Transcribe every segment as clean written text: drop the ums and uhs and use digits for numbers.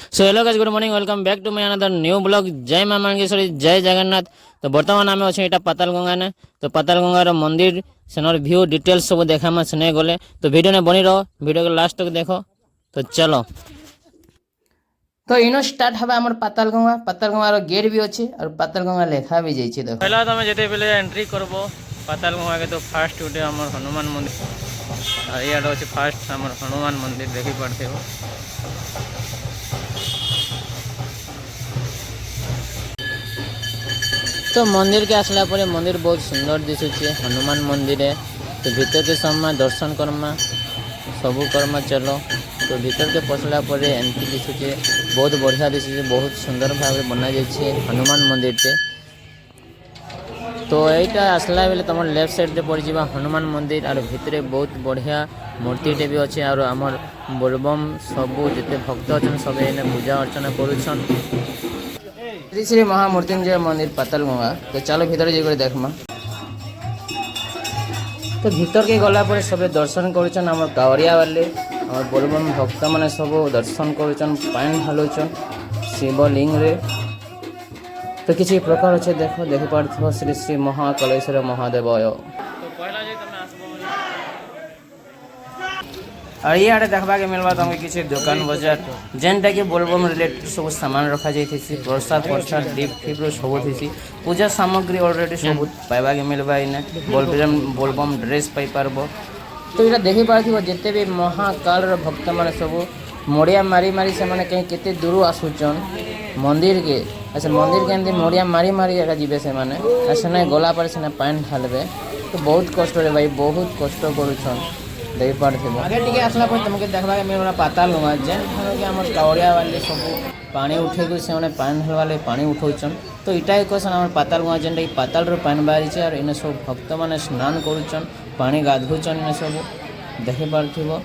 So hello guys, good morning, welcome back to my another new blog. जय मां मंगेश्वरी, जय जगन्नाथ। तो बर्तमान आम अच्छे यहाँ पातालगंगा ने। तो पातालगंगार मंदिर सेनर व्यू डिटेल्स सब देखा सेने गले। तो वीडियो ने बनी रहो, वीडियो को लास्ट तक देखो। तो चलो, तो इनो स्टार्ट हवा हमर पातालगंगा। पातालगंगार गेट भी अच्छे और पातालगंगा लेखा भी जाइए। देखो पहला तुम जेते बेले एंट्री करबो पातालगंगा के, तो फास्ट उठे हमर हनुमान मंदिर और ये अच्छे फास्ट हमर हनुमान मंदिर देखी पड़ते हो। तो मंदिर के आसला पर मंदिर बहुत सुंदर दिशुचे हनुमान मंदिर है। तो भीतर के समय दर्शन करमा सबू करमा चलो। तो भीतर के पसला पर एंट्री दिशुचे बहुत बढ़िया दिशुचे, बहुत सुंदर भाव बना जाए हनुमान मंदिर टे। तो यहीटा आसला बेले तुम लेफ्ट साइड रे पड़ जा हनुमान मंदिर और भितर बहुत बढ़िया मूर्तिटे भी अच्छे। और आमर बोलबम सबू जिते भक्त अच्छा सब पूजा अर्चना करुछन श्री श्री महामृत्युंजय मंदिर पातालगंगा। तो चलो भीतर जाकर देखमा। तो भीतर के गला पर सब दर्शन करुछन आम कावड़िया वाले आम बोलबम भक्त मैंने सब दर्शन करुछन, पानी ढालुछन शिवलिंग रे। तो किसी प्रकार अच्छे देखो देखी पार्थ श्री श्री महाकालेश्वर महादेव। और ये आड़े देखा के मिलवा तुमको किसी दुकान बजार जेनटा कि बोलबम रिलेटेड सब सामान रखा जाइए। प्रसाद प्रसाद दीप फिप सब थी पूजा सामग्री अलरेडी सब पाइबा के मिलवा इने। बोलबम ड्रेस पाई पारब। तो यहाँ देखी पार्थ जिते भी महाकाल भक्त मैंने सब मड़िया मारी मारी से मैंने कहीं केते दूर आसुचन मंदिर के। अच्छा मंदिर के एमती मड़िया मारी मारी एका जीवे से मैंने सेने गला पर सेने पानी ढालबे। तो बहुत कष्ट रे भाई, बहुत कष्ट करुछन देख पार्थिव। आगे टिके आसला पर तुमके देखबा के मिलबा पातालगंगा जेन ठानो के हमर कावड़िया वाले सब पानी उठे के से पानी ढालवा वाले पानी उठौछन। तो इटा एक क्वेश्चन हमर पातालगंगा जेन पाताल रो पानी बाहरी छे और इने सब भक्त माने स्नान करुछन, पानी गाधुछन इने सब देखे पार्थिव।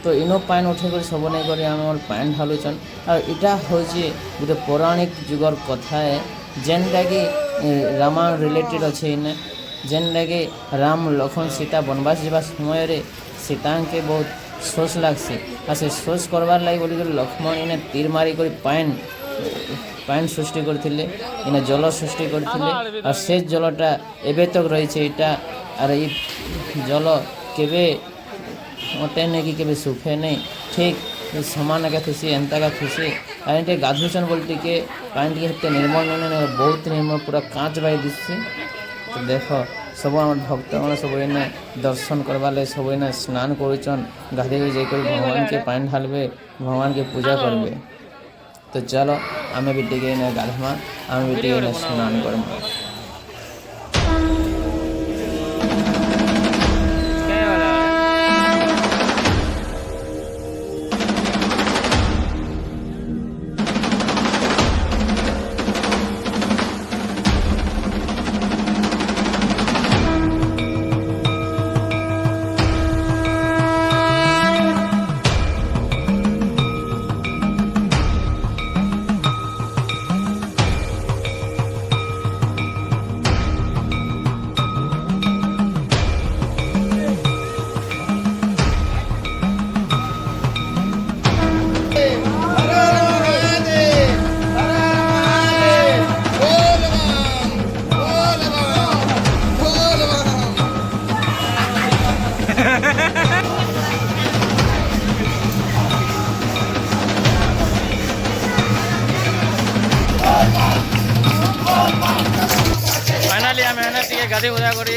तो इनो पानी उठे कर सब नहीं कर हमर पानी ढालुछन। और इटा होची गोटे पौराणिक जुगर कथा है जेनटा कि रामायण रिलेटेड अच्छे इने। जेनटा कि राम लक्ष्मण सीता वनवास जावा समय रे सीता के बहुत शोष लागसी और से शोष करवार लगी बोली लक्ष्मण इने तीर मारी कर पानी सृष्टि करते इने जल सृष्टि करते। और से जलटा एबे तक रही है और ये जल केबे मटे नहीं कि केबे सुखे नहीं, ठीक समान का थी एंता का थी। और ये गाधुचन बोलते के पानी टे निर्मल नहीं बहुत निर्मल पूरा कांच बाई दिशे। तो देखो सब आम भक्त मैंने सब इने दर्शन करवा सब इने स्नान करुचन, गाधे जाकर भगवान के पानी ढालबे, भगवान के पूजा करबे। तो चलो आमे भी टिके इने गाधमा, आमे भी टिके इने स्नान करमा। फाइनाली आम एने टे गाधी उदा कर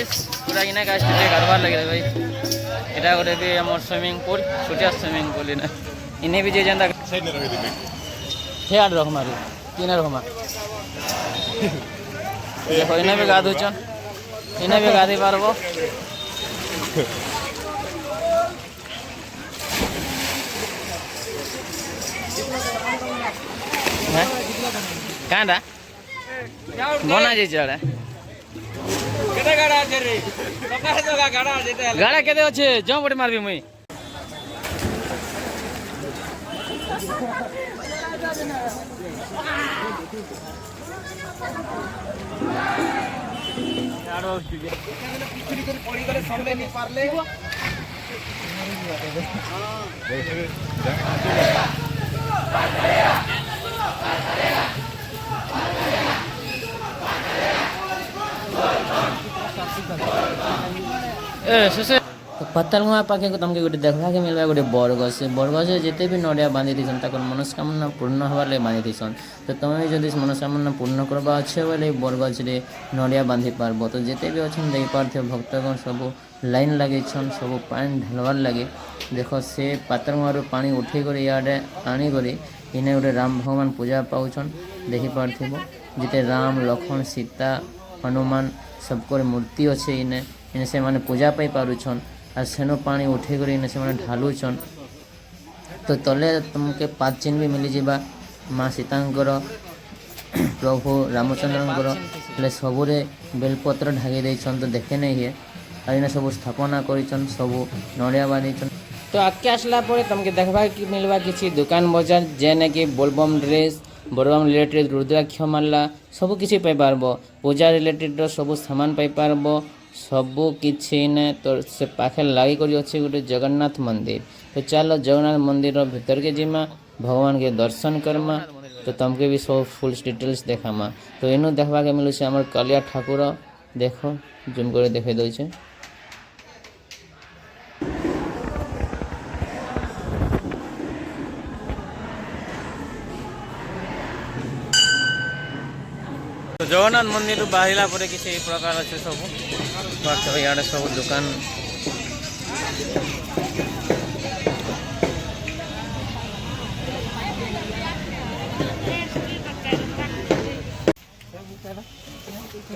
पूरा इना गाछ गाधवार लगे भाई। यहाँ गोटे भी आम सुइमिंग पुल छोटिया सुइमिंग पुल इने इने भी जे जेनता हेड रखमा किने रखमा देखो इने भी गाधुचन, इने भी गाधी पारबो। कहाँ बना जाए गाड़ा केते अच्छे जो बड़े मारबी मुई तो पत्तलगुआ पाखे तुमके गोटे देखा के मिलवा गोटे बरगछ से बरगछ जिते भी नड़िया बांधी थीसन तक मनस्कामना पूर्ण हबार लगे बांधी थीसन तो तुम्हें भी जब मनस्कामना पूर्ण करवा अच्छे बोले बरगछ रे नड़िया बांधी पार्ब तो जिते भी अच्छे देख पार्थ भक्तगण सब लाइन लगे सब पानी ढालवार लगे देख से पत्तलगुआ पानी उठे कर इे आनिक इने गोटे राम भगवान पूजा पाऊन देखी पार्थिव जिते राम लक्ष्मण सीता हनुमान सबको मूर्ति अच्छे इने इने से माने पूजा पाई पारुछन और सेनो पानी उठे कर इने से माने ढालुछन तो तले तुमके पाद चिन्ह भी मिली जावा माँ सीतांकर प्रभु रामचंद्रंकर हेल्ले सबुरे बेलपत्र ढागी देछन तो देखे नहीं है और इने सब स्थापना करिछन सब नड़िया बांधिछन तो आगे आसला पर तुमके देखबा कि मिलवा किसी दुकान बजार जेने कि बोलबम ड्रेस बोलबम रिलेटेड रुद्राक्ष माला सब किसी पाई पारब पूजा रिलेटेड सब सामान पाई पारब सबू किसी ने तो से पाखे लगी कर अच्छे गोटे जगन्नाथ मंदिर तो चलो जगन्नाथ मंदिर भीतर के जीमा भगवान के दर्शन करमा तो तुमके भी सब फुल डिटेल्स देखामा तो इनू देखा के मिलूँ आम कालिया ठाकुर देखो जूम कर देखे दौचे तो जगन्नाथ मंदिर बाहला पर किसी प्रकार अच्छे सब इे सब दुकान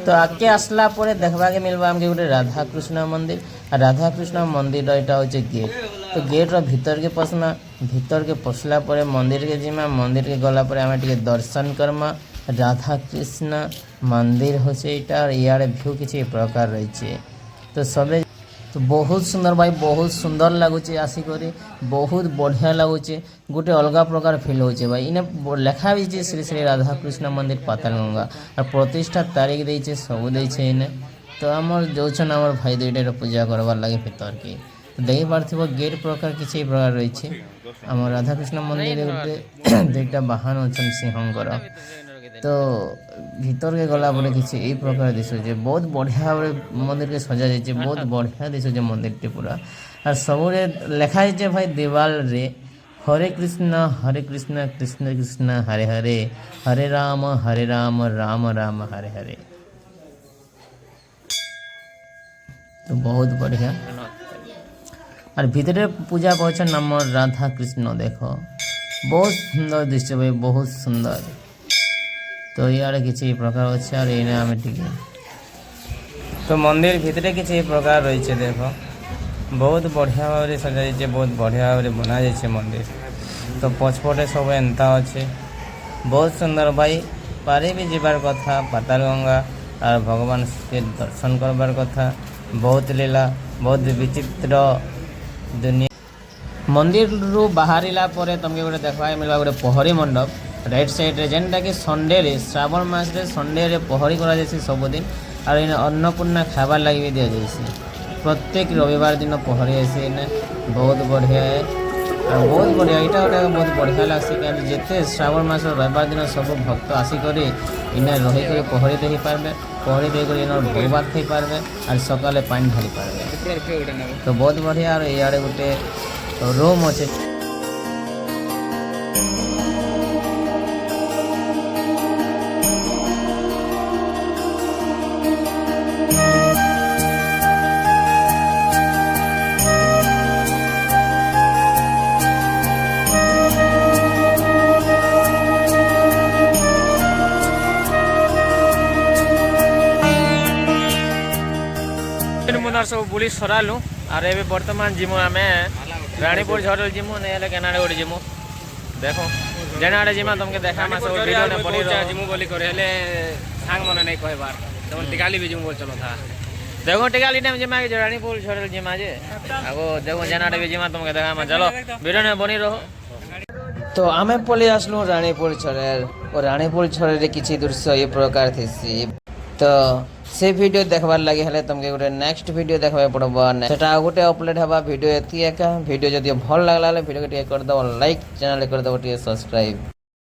तो आगे आसला देखा के मिलवा आमके गोटे राधाकृष्ण मंदिर राधाकृष्ण मंदिर यहाँ हूँ गेट तो गेट भीतर के पसना भीतर के पसला मंदिर के जीमा मंदिर के गला आम दर्शन करमा राधा कृष्ण मंदिर होचे और इे भ्यू किसी प्रकार रही तो सबे तो बहुत सुंदर भाई बहुत सुंदर लगुचे आसिक बहुत बढ़िया लगुचे गोटे अलग प्रकार फिल होचे भाई इने लेखा भी श्री श्री राधाकृष्ण मंदिर पातालगंगा और प्रतिष्ठा तारीख देचे सब देचे इने तो आमर जोन आम भाई दुईटे पूजा करवार लगे भीतर के तो देखी पार्थिव गेट प्रकार किसी प्रकार रही आम राधाकृष्ण मंदिर गोटे दुईटा बाहन अच्छा सिंहकर तो भीतर के गला पर किसी यही प्रकार दिशुचे बहुत बढ़िया मंदिर के सजा जाइए बहुत बढ़िया दिशुचे मंदिर टी पूरा और सबुरे लेखा है भाई दीवाल रे हरे कृष्ण कृष्ण कृष्ण हरे हरे हरे राम राम राम हरे हरे तो बहुत बढ़िया और भीतरे पूजा कर नाम राधा कृष्ण देखो बहुत सुंदर दृश्य भाई बहुत सुंदर तो यार किसी प्रकार अच्छे और ये आम टिके तो मंदिर भितरे किसी प्रकार रही है देखो बहुत बढ़िया भाव में सजा बहुत बढ़िया भाव में बना जाइए मंदिर तो पछपटे सब एंता अच्छे बहुत सुंदर भाई पारे भी जीवार कथा पातालगंगा और भगवान के दर्शन करबार कथा बहुत लीला बहुत विचित्र दुनिया मंदिर रु बाहरिला परे तुमके गोटे देखा मिलवा गोटे पहरी मंडप राइट साइड रे जेनटा कि संडे रे श्रावण मास रे संडे रे पहरी करा जायसी सबुदिन और इन अन्नपूर्णा खाबार लगी भी दिया जायसी प्रत्येक रविवार दिन पहरी आसी इने बहुत बढ़िया है और बहुत बढ़िया यहाँ गोटे बहुत बढ़िया लगसी क्या जिते श्रावण मास रविवार दिन सब भक्त आसिक इने रही पहरी दे पारे पहरी देकर इन भोग भात खाई पारे और सकाले पानी ढाली पारे तो बहुत बढ़िया और इे गोटे रूम अच्छे मुदार सब बुली सरालु और ये बर्तमान जिमु आम रानीपुर झरल जिमु नहीं केनाडे गोटे जिमु देखो जेनाडे जिमा तुमके देखा सब वीडियो ने बनी जिमु बोली करे हेले सांग मने नहीं कहबार तुम टिकाली भी जिमु बोल चलो था देखो टिकाली टाइम जिमा के रानीपुर झरल जिमा जे आगो देखो जेनाडे भी जिमा तुमके देखा चलो वीडियो ने बनी रहो तो आमे पली आसलु रानीपुर झरल और रानीपुर झरल किछि दृश्य ये प्रकार थी तो से वीडियो देखबार लगे हेले तुमके गोटे नेक्स्ट वीडियो देखबा पड़बो सेटा गोटे अपलोड हबा वीडियो एति एका वीडियो जदि भल लागला वीडियो के कर दो लाइक चैनल कर दो सब्सक्राइब।